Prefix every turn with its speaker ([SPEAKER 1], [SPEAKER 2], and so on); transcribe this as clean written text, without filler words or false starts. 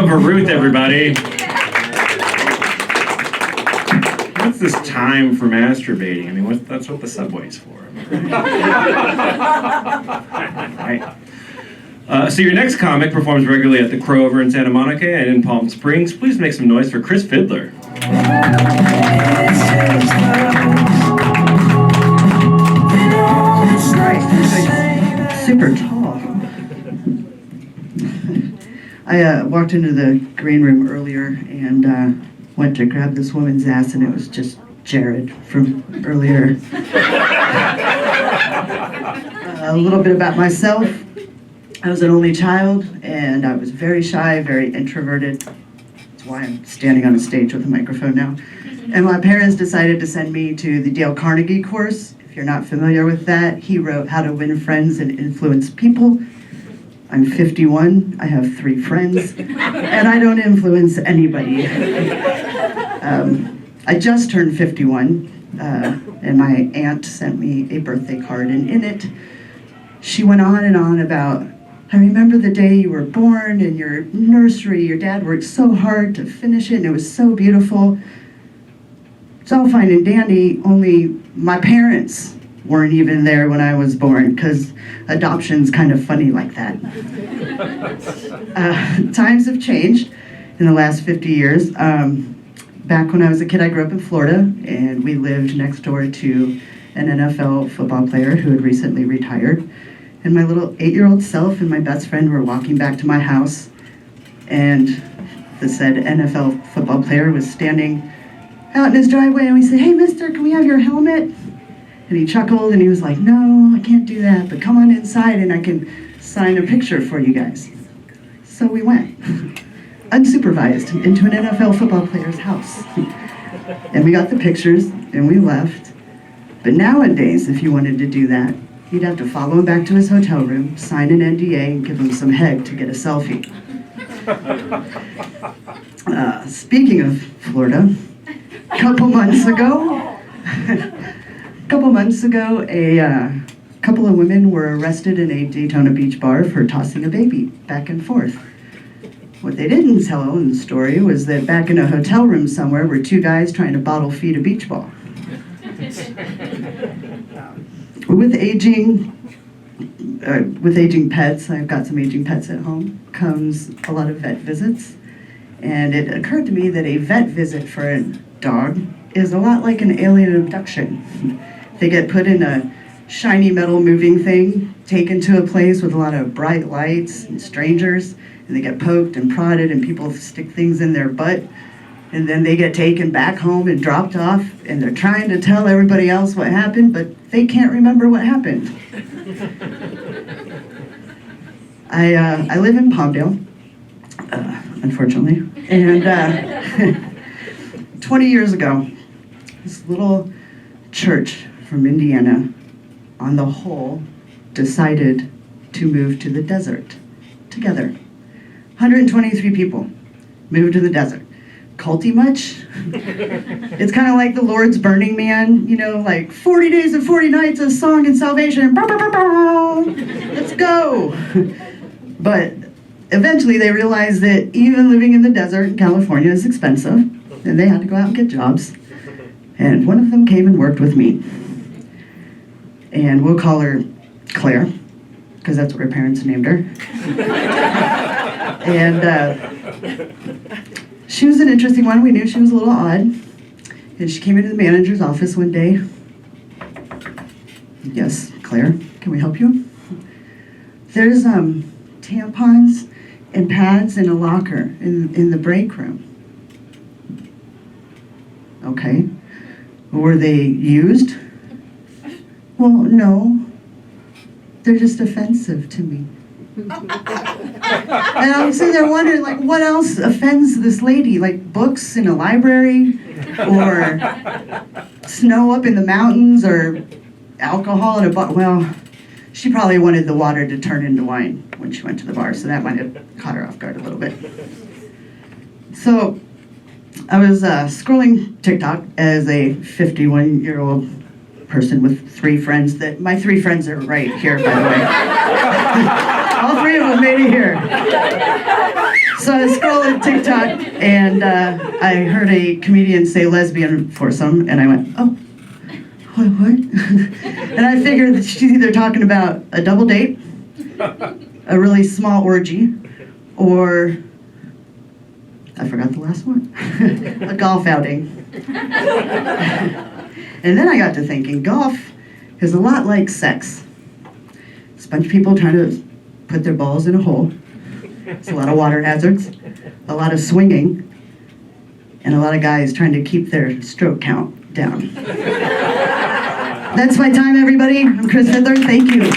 [SPEAKER 1] round for Ruth, everybody. What's this time for masturbating? I mean, that's what the subway's for. Right. So your next comic performs regularly at the Crow over in Santa Monica and in Palm Springs. Please make some noise for Chris Fiddler.
[SPEAKER 2] Super tall. I walked into the green room earlier and went to grab this woman's ass, and it was just Jared from earlier. A little bit about myself. I was an only child, and I was very shy, very introverted. That's why I'm standing on a stage with a microphone now. And my parents decided to send me to the Dale Carnegie course. If you're not familiar with that, he wrote How to Win Friends and Influence People. I'm 51, I have 3 friends, and I don't influence anybody. I just turned 51, and my aunt sent me a birthday card, and in it, she went on and on about, I remember the day you were born in your nursery, your dad worked so hard to finish it, and it was so beautiful. It's all fine and dandy, only my parents weren't even there when I was born, because adoption's kind of funny like that. Times have changed in the last 50 years. Back when I was a kid, I grew up in Florida, and we lived next door to an NFL football player who had recently retired. And my little 8-year-old self and my best friend were walking back to my house, and the said NFL football player was standing out in his driveway, and we said, "Hey, mister, can we have your helmet?" And he chuckled, and he was like, "No, I can't do that, but come on inside and I can sign a picture for you guys." So we went, unsupervised, into an NFL football player's house. And we got the pictures, and we left. But nowadays, if you wanted to do that, you'd have to follow him back to his hotel room, sign an NDA, and give him some head to get a selfie. Speaking of Florida, a couple months ago, a couple of women were arrested in a Daytona Beach bar for tossing a baby back and forth. What they didn't tell in the story was that back in a hotel room somewhere were 2 guys trying to bottle feed a beach ball. With aging pets, I've got some aging pets at home, comes a lot of vet visits. And it occurred to me that a vet visit for a dog is a lot like an alien abduction. They get put in a shiny metal moving thing, taken to a place with a lot of bright lights and strangers, and they get poked and prodded, and people stick things in their butt, and then they get taken back home and dropped off, and they're trying to tell everybody else what happened, but they can't remember what happened. I live in Palmdale, unfortunately, and 20 years ago, this little church from Indiana, on the whole, decided to move to the desert together. 123 people moved to the desert. Culty much? It's kind of like the Lord's Burning Man, you know, like 40 days and 40 nights, a song in salvation. Let's go. But eventually they realized that even living in the desert in California is expensive, and they had to go out and get jobs. And one of them came and worked with me. And we'll call her Claire, because that's what her parents named her. And she was an interesting one. We knew she was a little odd. And she came into the manager's office one day. "Yes, Claire, can we help you?" "There's tampons and pads in a locker in the break room." "Okay. Were they used?" "Well, no. They're just offensive to me." And I'm sitting there wondering, like, what else offends this lady? Like books in a library, or snow up in the mountains, or alcohol in a bar? Well, she probably wanted the water to turn into wine when she went to the bar, so that might have caught her off guard a little bit. So I was scrolling TikTok as a 51-year-old person with 3 friends. That my 3 friends are right here, by the way. All 3 of them I made it here. So I was scrolling TikTok, and I heard a comedian say lesbian foursome, and I went, oh, what? And I figured that she's either talking about a double date, a really small orgy, or, I forgot the last one, a golf outing. And then I got to thinking, golf is a lot like sex. It's a bunch of people trying to put their balls in a hole. It's a lot of water hazards, a lot of swinging, and a lot of guys trying to keep their stroke count down. That's my time, everybody. I'm Chris Fiddler. Thank you.